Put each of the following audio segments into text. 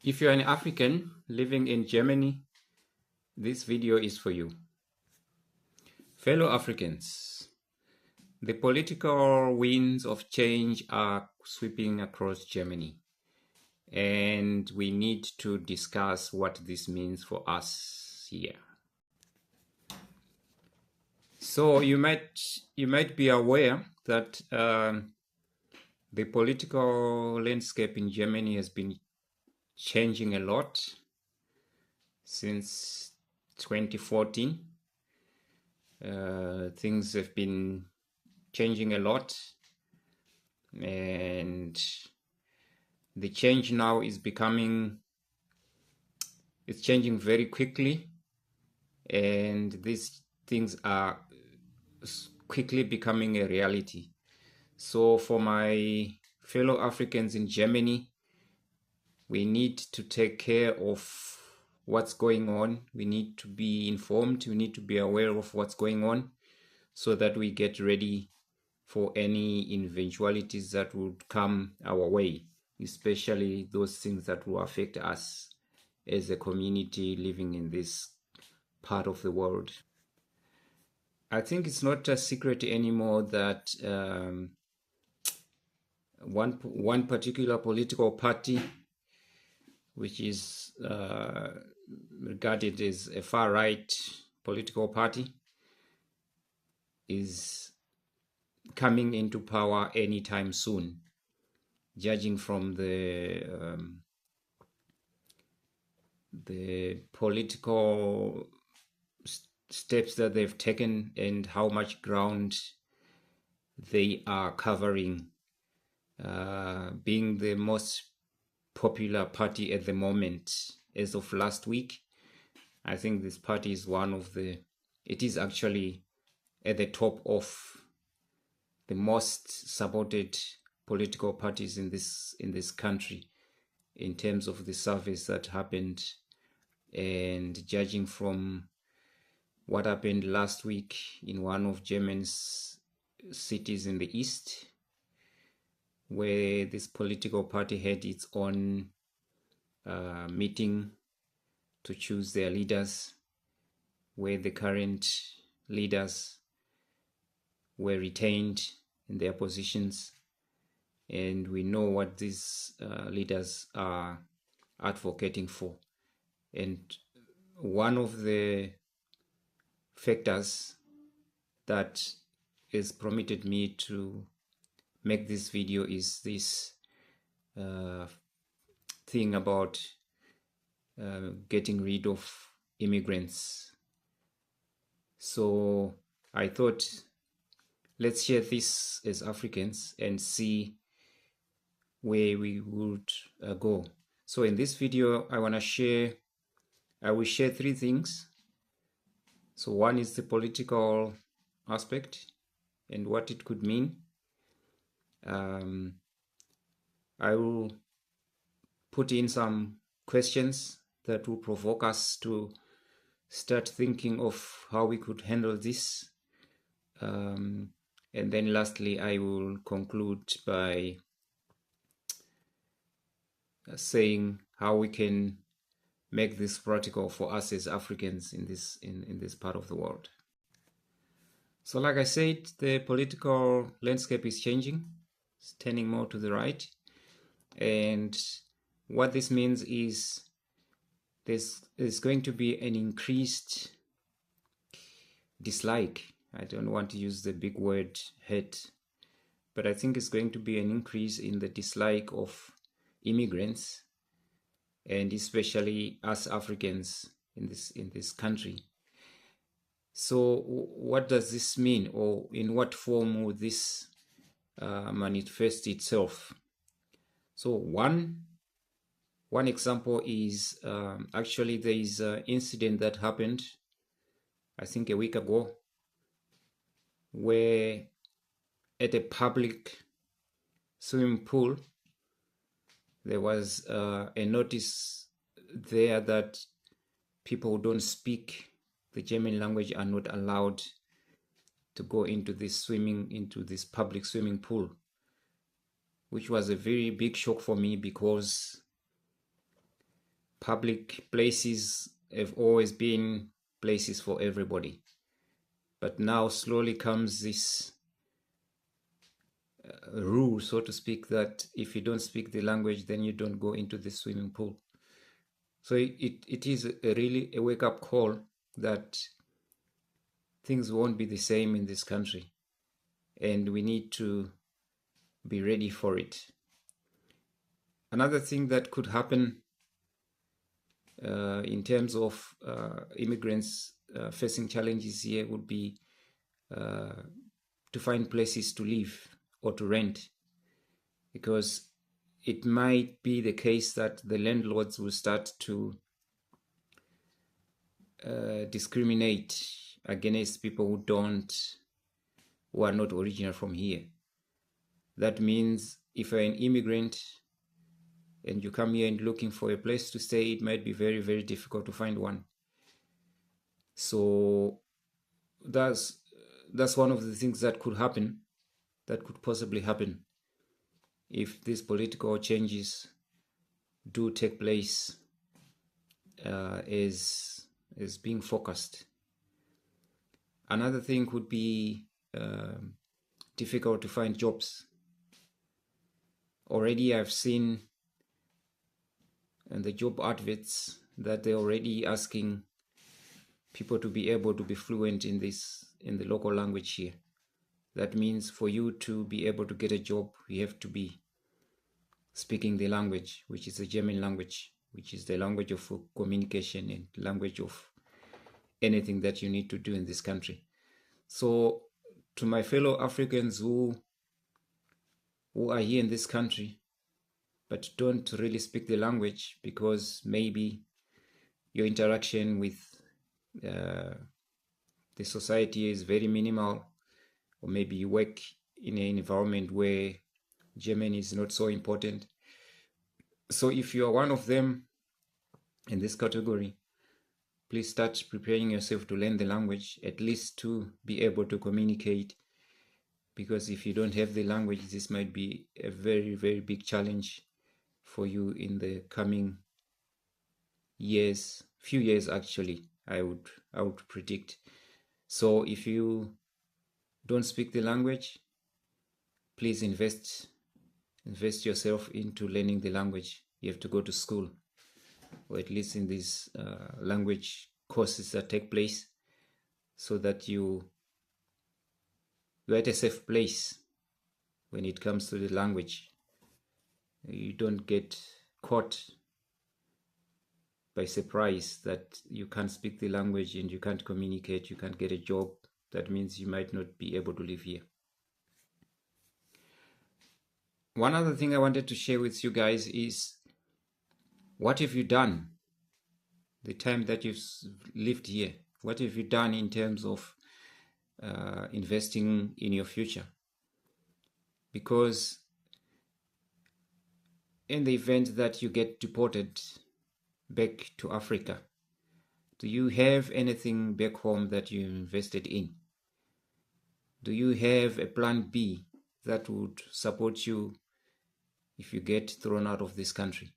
If you're an African living in Germany, this video is for you. Fellow Africans, the political winds of change are sweeping across Germany, and we need to discuss what this means for us here. So you might be aware that the political landscape in Germany has been changing a lot since 2014. Things have been changing a lot, and the change now is changing very quickly, and these things are quickly becoming a reality. So for my fellow Africans in Germany, we need to take care of what's going on. We need to be informed. We need to be aware of what's going on so that we get ready for any eventualities that would come our way, especially those things that will affect us as a community living in this part of the world. I think it's not a secret anymore that one particular political party, which is regarded as a far-right political party, is coming into power anytime soon, judging from the political steps that they've taken and how much ground they are covering, being the most popular party at the moment. As of last week, I think this party is it is actually at the top of the most supported political parties in this country in terms of the surveys that happened. And judging from what happened last week in one of Germany's cities in the east, where this political party had its own meeting to choose their leaders, where the current leaders were retained in their positions, and we know what these leaders are advocating for. And one of the factors that has prompted me to make this video is this thing about getting rid of immigrants. So I thought, let's share this as Africans and see where we would go. So in this video, I will share 3 things. So one is the political aspect and what it could mean. I will put in some questions that will provoke us to start thinking of how we could handle this. And then lastly, I will conclude by saying how we can make this practical for us as Africans in this part of the world. So like I said, the political landscape is changing. It's turning more to the right. And what this means is there's going to be an increased dislike. I don't want to use the big word hate, but I think it's going to be an increase in the dislike of immigrants, and especially us Africans in this country. So what does this mean, or in what form will this manifest itself? So one example is actually there is an incident that happened, I think a week ago, where at a public swimming pool there was a notice there that people who don't speak the German language are not allowed to go into this public swimming pool, which was a very big shock for me, because public places have always been places for everybody. But now slowly comes this rule, so to speak, that if you don't speak the language, then you don't go into the swimming pool. So it is really a wake-up call that things won't be the same in this country, and we need to be ready for it. Another thing that could happen in terms of immigrants facing challenges here would be to find places to live or to rent, because it might be the case that the landlords will start to discriminate against people who are not original from here. That means if you're an immigrant and you come here and looking for a place to stay, it might be very, very difficult to find one. So that's one of the things that could happen, that could possibly happen if these political changes do take place as being focused. Another thing could be difficult to find jobs. Already I've seen in the job adverts that they're already asking people to be able to be fluent in the local language here. That means for you to be able to get a job, you have to be speaking the language, which is the German language, which is the language of communication and language of anything that you need to do in this country. So to my fellow Africans who are here in this country but don't really speak the language because maybe your interaction with the society is very minimal, or maybe you work in an environment where German is not so important. So if you are one of them in this category, please start preparing yourself to learn the language, at least to be able to communicate, because if you don't have the language, this might be a very, very big challenge for you in the coming years, few years actually, I would predict. So if you don't speak the language, please invest yourself into learning the language. You have to go to school, or at least in these language courses that take place, so that you're at a safe place when it comes to the language. You don't get caught by surprise that you can't speak the language and you can't communicate, you can't get a job. That means you might not be able to live here. One other thing I wanted to share with you guys is, what have you done the time that you've lived here? What have you done in terms of investing in your future? Because in the event that you get deported back to Africa, do you have anything back home that you invested in? Do you have a plan B that would support you if you get thrown out of this country?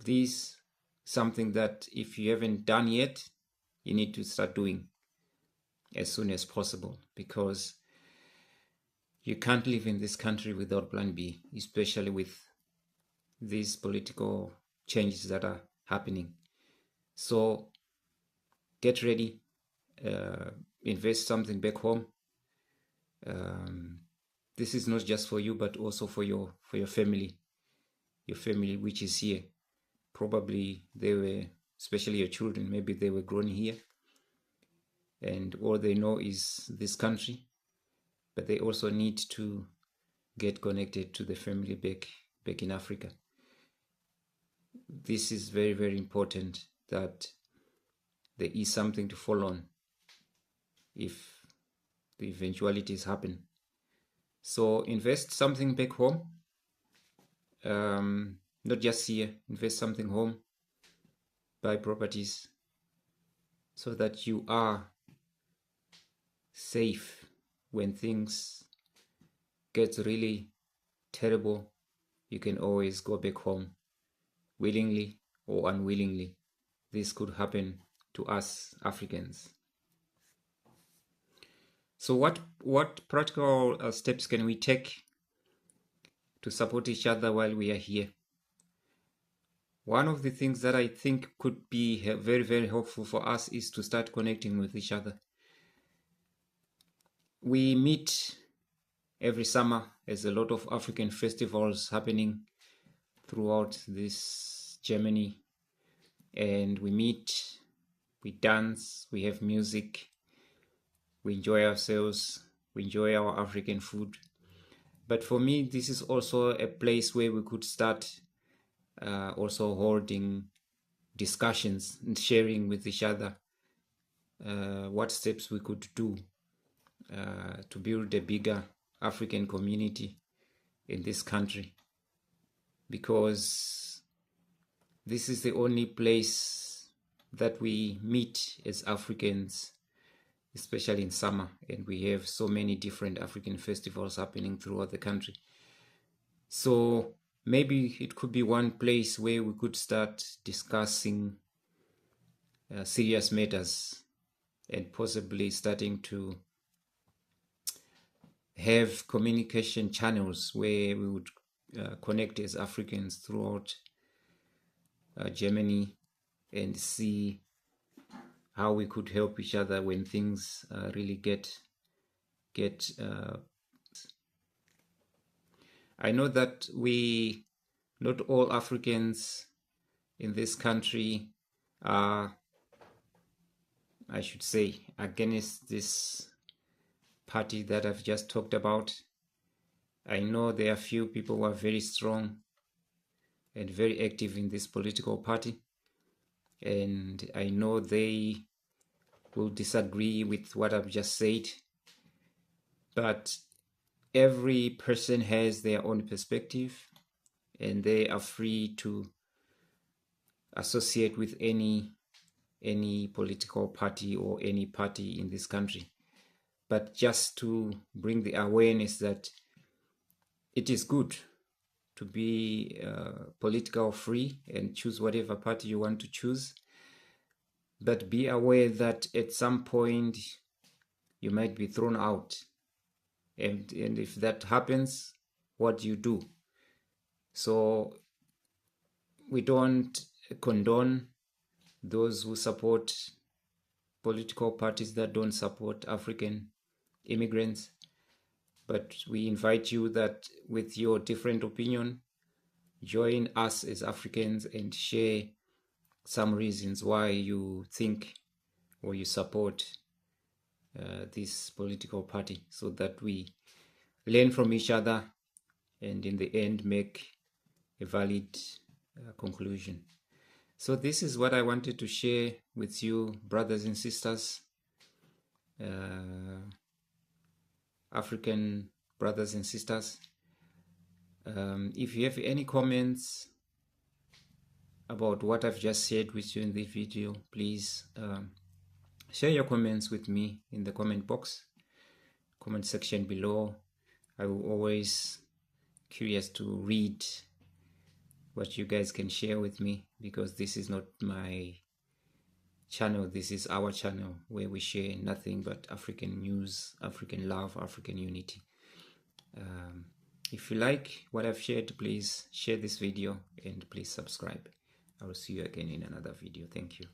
This is something that if you haven't done yet, you need to start doing as soon as possible, because you can't live in this country without plan B, especially with these political changes that are happening. So get ready, invest something back home. This is not just for you, but also for your family, which is here. Probably they were, especially your children, maybe they were grown here, and all they know is this country, but they also need to get connected to the family back in Africa. This is very, very important, that there is something to fall on if the eventualities happen. So invest something back home, not just here. Invest something home, buy properties, so that you are safe when things get really terrible. You can always go back home willingly or unwillingly, this could happen to us Africans. So what practical steps can we take to support each other while we are here? One of the things that I think could be very, very helpful for us is to start connecting with each other. We meet every summer. There's a lot of African festivals happening throughout this Germany, and we meet, we dance, we have music, we enjoy ourselves, we enjoy our African food. But for me, this is also a place where we could start also holding discussions and sharing with each other what steps we could do to build a bigger African community in this country, because this is the only place that we meet as Africans, especially in summer, and we have so many different African festivals happening throughout the country. So maybe it could be one place where we could start discussing serious matters, and possibly starting to have communication channels where we would connect as Africans throughout Germany and see how we could help each other when things really get I know that not all Africans in this country are, I should say, against this party that I've just talked about. I know there are few people who are very strong and very active in this political party, and I know they will disagree with what I've just said, but every person has their own perspective, and they are free to associate with any political party or any party in this country. But just to bring the awareness that it is good to be political free and choose whatever party you want to choose, but be aware that at some point you might be thrown out, and if that happens, what do you do? So we don't condone those who support political parties that don't support African immigrants, but we invite you that with your different opinion, join us as Africans and share some reasons why you think or you support this political party, so that we learn from each other and in the end make a valid conclusion. So this is what I wanted to share with you, brothers and sisters, African brothers and sisters. If you have any comments about what I've just shared with you in this video, please share your comments with me in the comment section below. I will always curious to read what you guys can share with me, because this is not my channel, this is our channel where we share nothing but African news, African love, African unity. If you like what I've shared, please share this video and please subscribe. I will see you again in another video. Thank you.